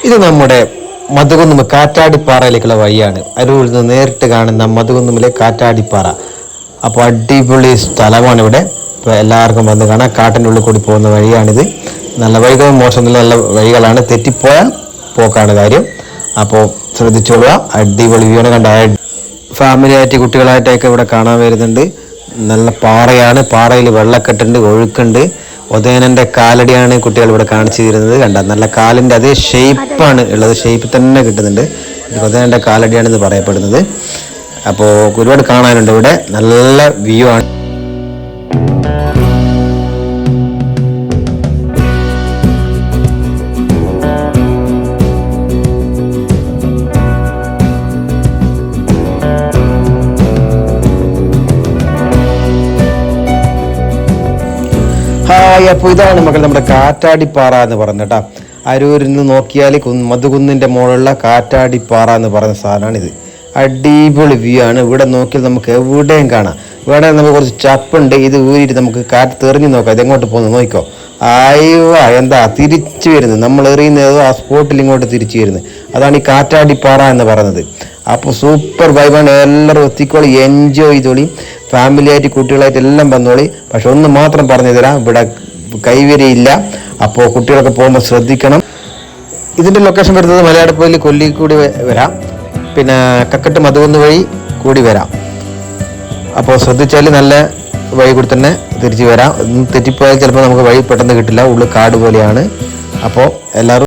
ഇത് നമ്മുടെ മധുകുന്നുമ്മ കാറ്റാടിപ്പാറയിലേക്കുള്ള വഴിയാണ്. അരൂരിൽ നിന്ന് നേരിട്ട് കാണുന്ന മധുകുന്നുമ്മിലെ കാറ്റാടിപ്പാറ. അപ്പോൾ അടിപൊളി സ്ഥലമാണ് ഇവിടെ. ഇപ്പോൾ എല്ലാവർക്കും വന്ന് കാണാം. കാട്ടിൻ്റെ ഉള്ളിൽ കൂടി പോകുന്ന വഴിയാണിത്. നല്ല വഴികളും മോശമൊന്നുമില്ല, നല്ല വഴികളാണ്. തെറ്റിപ്പോയാൽ പോക്കാണ് കാര്യം. അപ്പോൾ ശ്രദ്ധിച്ചോളുക. അടിപൊളി വ്യൂണ് കണ്ട ഫാമിലി ആയിട്ട് കുട്ടികളായിട്ടൊക്കെ ഇവിടെ കാണാൻ വരുന്നുണ്ട്. നല്ല പാറയാണ്, പാറയിൽ വെള്ളക്കെട്ടുണ്ട്, ഒഴുക്കുണ്ട്. ഉദയനൻ്റെ കാലടിയാണ് കുട്ടികൾ ഇവിടെ കാണിച്ചു തരുന്നത്. കണ്ട നല്ല കാലിൻ്റെ അതേ ഷേപ്പാണ് ഉള്ളത്, ഷേപ്പ് തന്നെ കിട്ടുന്നുണ്ട്. ഉദയനൻ്റെ കാലടിയാണെന്ന് പറയപ്പെടുന്നത്. അപ്പോൾ ഒരുപാട് കാണാനുണ്ട് ഇവിടെ, നല്ല വ്യൂ ആണ്. അപ്പോൾ ഇതാണ് മക്കൾ നമ്മുടെ കാറ്റാടിപ്പാറ എന്ന് പറയുന്നത് കേട്ടോ. അരൂരിൽ നിന്ന് നോക്കിയാൽ മധുകുന്നിൻ്റെ മുകളിലുള്ള കാറ്റാടിപ്പാറ എന്ന് പറയുന്ന സാധനമാണിത്. അടിപൊളി വ്യൂ ആണ്. ഇവിടെ നോക്കിയാൽ നമുക്ക് എവിടെയും കാണാം. ഇവിടെ നമുക്ക് കുറച്ച് ചപ്പുണ്ട്, ഇത് ഊരിയിട്ട് നമുക്ക് കാറ്റ് തെറിഞ്ഞ് നോക്കാം. ഇതെങ്ങോട്ട് പോകുന്നു നോക്കിക്കോ. എന്താ തിരിച്ചു വരുന്നത്, നമ്മൾ എറിയുന്നത് ആ സ്പോട്ടിൽ ഇങ്ങോട്ട് തിരിച്ചു വരുന്നത്. അതാണ് ഈ കാറ്റാടിപ്പാറ എന്ന് പറയുന്നത്. അപ്പോൾ സൂപ്പർ വൈബാണ്. എല്ലാവരും എത്തിക്കോളി, എൻജോയ് ചെയ്തോളി. ഫാമിലി ആയിട്ട് കുട്ടികളായിട്ട് എല്ലാം വന്നോളി. പക്ഷെ ഒന്ന് മാത്രം പറഞ്ഞു തരാം, ഇവിടെ കൈവരിയില്ല. അപ്പോൾ കുട്ടികളൊക്കെ പോകുമ്പോൾ ശ്രദ്ധിക്കണം. ഇതിൻ്റെ ലൊക്കേഷൻ വരുന്നത് മലയാളപ്പുഴയിൽ കൊല്ലിക്കൂടി വരാം, പിന്നെ കക്കട്ട് മധുകുന്ന് വഴി കൂടി വരാം. അപ്പോൾ ശ്രദ്ധിച്ചാൽ നല്ല വഴി കൂടി തന്നെ തിരിച്ചു വരാം. തെറ്റിപ്പോയാൽ ചിലപ്പോൾ നമുക്ക് വഴി പെട്ടെന്ന് കിട്ടില്ല, ഉള്ളിൽ കാട് പോലെയാണ്. അപ്പോൾ എല്ലാവരും